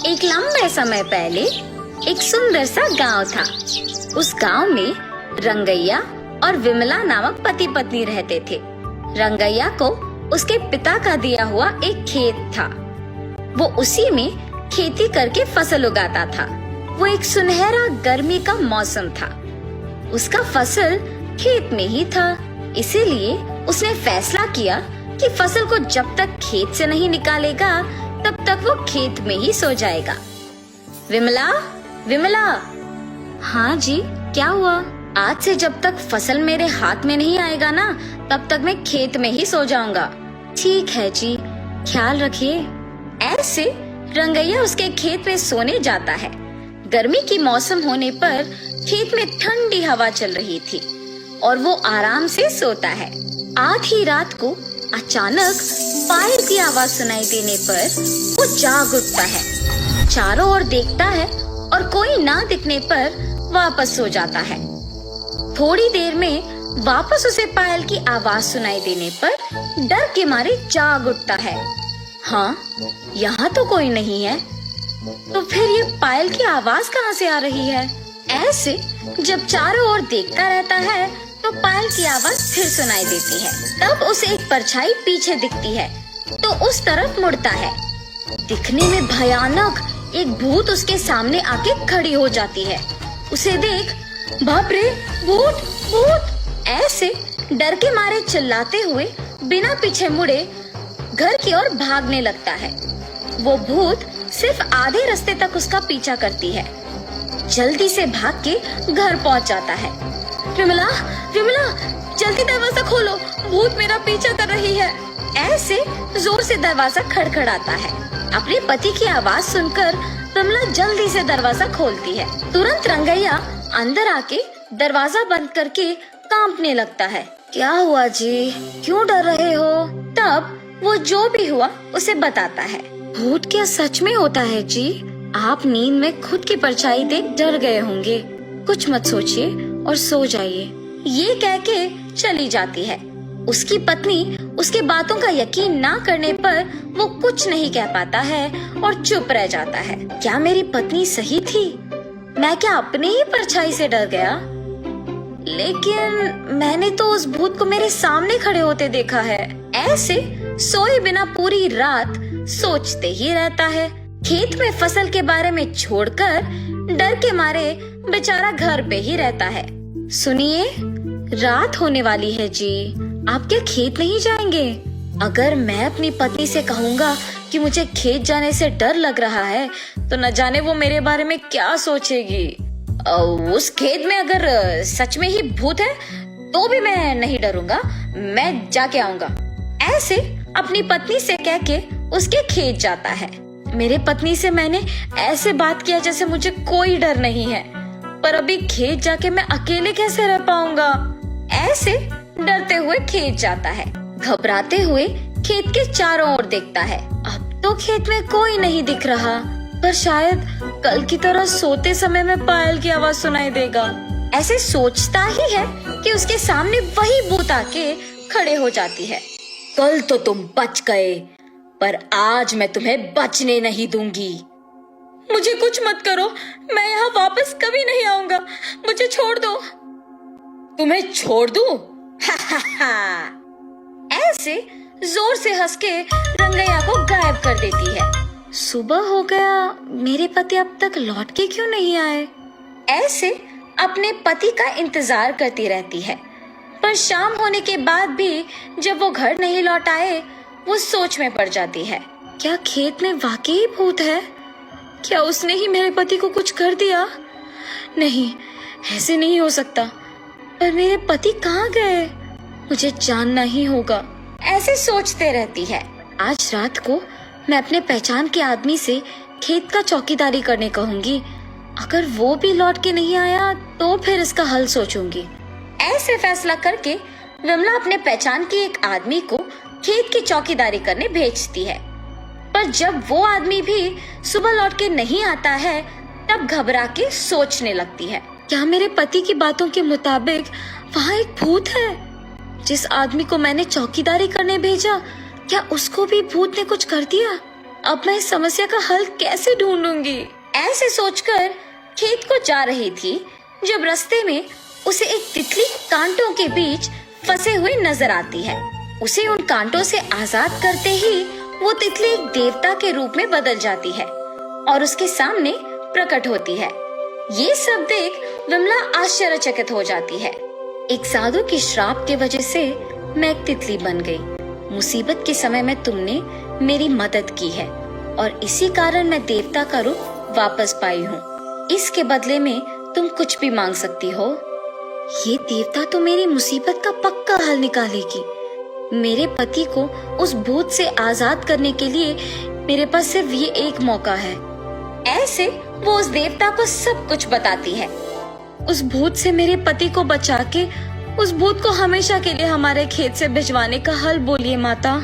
एक लंबे समय पहले एक सुंदर सा गांव था। उस गांव में रंगैया और विमला नामक पति पत्नी रहते थे। रंगैया को उसके पिता का दिया हुआ एक खेत था। वो उसी में खेती करके फसल उगाता था। वो एक सुनहरा गर्मी का मौसम था। उसका फसल खेत में ही था, इसीलिए उसने फैसला किया कि फसल को जब तक खेत से नहीं निकालेगा तब तक वो खेत में ही सो जाएगा। विमला, विमला। हाँ जी, क्या हुआ? आज से जब तक फसल मेरे हाथ में नहीं आएगा ना, तब तक मैं खेत में ही सो जाऊंगा। ठीक है जी, ख्याल रखिए। ऐसे रंगैया उसके खेत में सोने जाता है। गर्मी की मौसम होने पर खेत में ठंडी हवा चल रही थी और वो आराम से सोता है। आधी रात को अचानक पायल की आवाज सुनाई देने पर वो जाग उठता है। चारों ओर देखता है और कोई ना दिखने पर वापस सो जाता है। थोड़ी देर में वापस उसे पायल की आवाज सुनाई देने पर डर के मारे जाग उठता है। हाँ, यहाँ तो कोई नहीं है, तो फिर ये पायल की आवाज कहाँ से आ रही है? ऐसे जब चारों ओर देखता रहता है तो पायल की आवाज फिर सुनाई देती है। तब उसे एक परछाई पीछे दिखती है तो उस तरफ मुड़ता है। दिखने में भयानक एक भूत उसके सामने आके खड़ी हो जाती है। उसे देख, बाप रे, भूत भूत! ऐसे डर के मारे चिल्लाते हुए बिना पीछे मुड़े घर की ओर भागने लगता है। वो भूत सिर्फ आधे रास्ते तक उसका पीछा करती है। जल्दी से भाग के घर पहुंच जाता है। विमला, विमला, जल्दी दरवाजा खोलो, भूत मेरा पीछा कर रही है। ऐसे जोर से दरवाजा खड़खड़ाता है। अपने पति की आवाज सुनकर विमला जल्दी से दरवाजा खोलती है। तुरंत रंगैया अंदर आके दरवाजा बंद करके कांपने लगता है। क्या हुआ जी, क्यों डर रहे हो? तब वो जो भी हुआ उसे बताता है। भूत क्या सच में होता है जी? आप नींद में खुद की परछाई देख डर गए होंगे। कुछ मत सोचिए और सो जाइए। ये कह के चली जाती है। उसकी पत्नी उसके बातों का यकीन ना करने पर वो कुछ नहीं कह पाता है और चुप रह जाता है। क्या मेरी पत्नी सही थी? मैं क्या अपने ही परछाई से डर गया? लेकिन मैंने तो उस भूत को मेरे सामने खड़े होते देखा है। ऐसे सोए बिना पूरी रात सोचते ही रहता है। खेत में फसल के बारे में छोड़कर डर के मारे बेचारा घर पे ही रहता है। सुनिए, रात होने वाली है जी, आप क्या खेत नहीं जाएंगे? अगर मैं अपनी पत्नी से कहूँगा कि मुझे खेत जाने से डर लग रहा है तो न जाने वो मेरे बारे में क्या सोचेगी। उस खेत में अगर सच में ही भूत है तो भी मैं नहीं डरूंगा, मैं जाके आऊंगा। ऐसे अपनी पत्नी से कह के उसके खेत जाता है। मेरे पत्नी से मैंने ऐसे बात किया जैसे मुझे कोई डर नहीं है, पर अभी खेत जाके मैं अकेले कैसे रह पाऊंगा? ऐसे डरते हुए खेत जाता है। घबराते हुए खेत के चारों ओर देखता है। अब तो खेत में कोई नहीं दिख रहा, पर शायद कल की तरह सोते समय में पायल की आवाज सुनाई देगा। ऐसे सोचता ही है कि उसके सामने वही भूत आके खड़े हो जाती है। कल तो तुम बच गए, पर आज मैं तुम्हें बचने नहीं दूंगी। मुझे कुछ मत करो, मैं यहाँ वापस कभी नहीं आऊंगा, मुझे छोड़ दो। तुम्हें छोड़ दूं? ऐसे जोर से हंस के रंगैया को गायब कर देती है। सुबह हो गया, मेरे पति अब तक लौट के क्यों नहीं आए? ऐसे अपने पति का इंतजार करती रहती है, पर शाम होने के बाद भी जब वो घर नहीं लौट आए, वो सोच में पड़ जाती है। क्या खेत में वाकई भूत है? क्या उसने ही मेरे पति को कुछ कर दिया? नहीं, ऐसे नहीं हो सकता। पर मेरे पति कहाँ गए? मुझे जानना ही होगा। ऐसे सोचते रहती है। आज रात को मैं अपने पहचान के आदमी से खेत का चौकीदारी करने कहूंगी। अगर वो भी लौट के नहीं आया तो फिर इसका हल सोचूंगी। ऐसे फैसला करके विमला अपने पहचान के एक आदमी को खेत की चौकीदारी करने भेजती है। पर जब वो आदमी भी सुबह लौट के नहीं आता है, तब घबरा के सोचने लगती है, क्या मेरे पति की बातों के मुताबिक वहाँ एक भूत है? जिस आदमी को मैंने चौकीदारी करने भेजा, क्या उसको भी भूत ने कुछ कर दिया? अब मैं इस समस्या का हल कैसे ढूंढूंगी? ऐसे सोचकर खेत को जा रही थी जब रास्ते में उसे एक तितली कांटों के बीच फंसे हुए नजर आती है। उसे उन कांटों से आजाद करते ही वो तितली एक देवता के रूप में बदल जाती है और उसके सामने प्रकट होती है। ये सब देख विमला आश्चर्यचकित हो जाती है। एक साधु की श्राप के वजह से मैं एक तितली बन गई। मुसीबत के समय में तुमने मेरी मदद की है और इसी कारण मैं देवता का रूप वापस पाई हूँ। इसके बदले में तुम कुछ भी मांग सकती हो। ये देवता तो मेरी मुसीबत का पक्का हल निकालेगी। मेरे पति को उस भूत से आजाद करने के लिए मेरे पास सिर्फ ये एक मौका है। ऐसे वो उस देवता को सब कुछ बताती है। उस भूत से मेरे पति को बचा के उस भूत को हमेशा के लिए हमारे खेत से भिजवाने का हल बोलिए माता।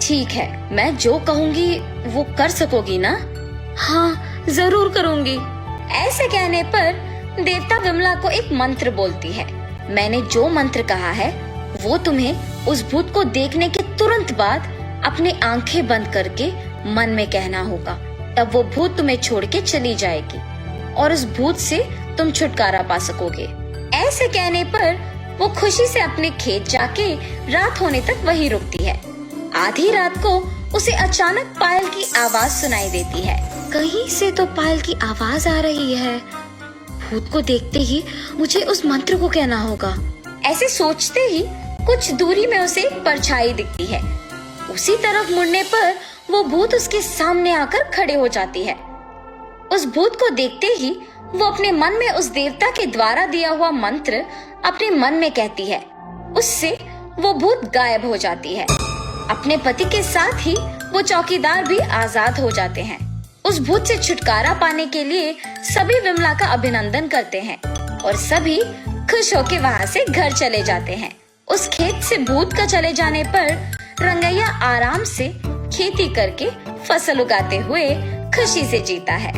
ठीक है, मैं जो कहूँगी वो कर सकोगी ना? हाँ, जरूर करूँगी। ऐसे कहने पर देवता विमला को एक मंत्र बोलती है। मैंने जो मंत्र कहा है वो तुम्हें उस भूत को देखने के तुरंत बाद अपनी आंखें बंद करके मन में कहना होगा। तब वो भूत तुम्हें छोड़ के चली जाएगी और उस भूत से तुम छुटकारा पा सकोगे। ऐसे कहने पर वो खुशी से अपने खेत जाके रात होने तक वहीं रुकती है। आधी रात को उसे अचानक पायल की आवाज सुनाई देती है। कहीं से तो पायल की आवाज आ रही है। भूत को देखते ही मुझे उस मंत्र को कहना होगा। ऐसे सोचते ही कुछ दूरी में उसे एक परछाई दिखती है। उसी तरफ मुड़ने पर वो भूत उसके सामने आकर खड़े हो जाती है। उस भूत को देखते ही वो अपने मन में उस देवता के द्वारा दिया हुआ मंत्र अपने मन में कहती है। उससे वो भूत गायब हो जाती है। अपने पति के साथ ही वो चौकीदार भी आजाद हो जाते हैं। उस भूत से छुटकारा पाने के लिए सभी विमला का अभिनंदन करते हैं और सभी खुश होकर वहाँ से घर चले जाते हैं। उस खेत से भूत का चले जाने पर रंगैया आराम से खेती करके फसल उगाते हुए खुशी से जीता है।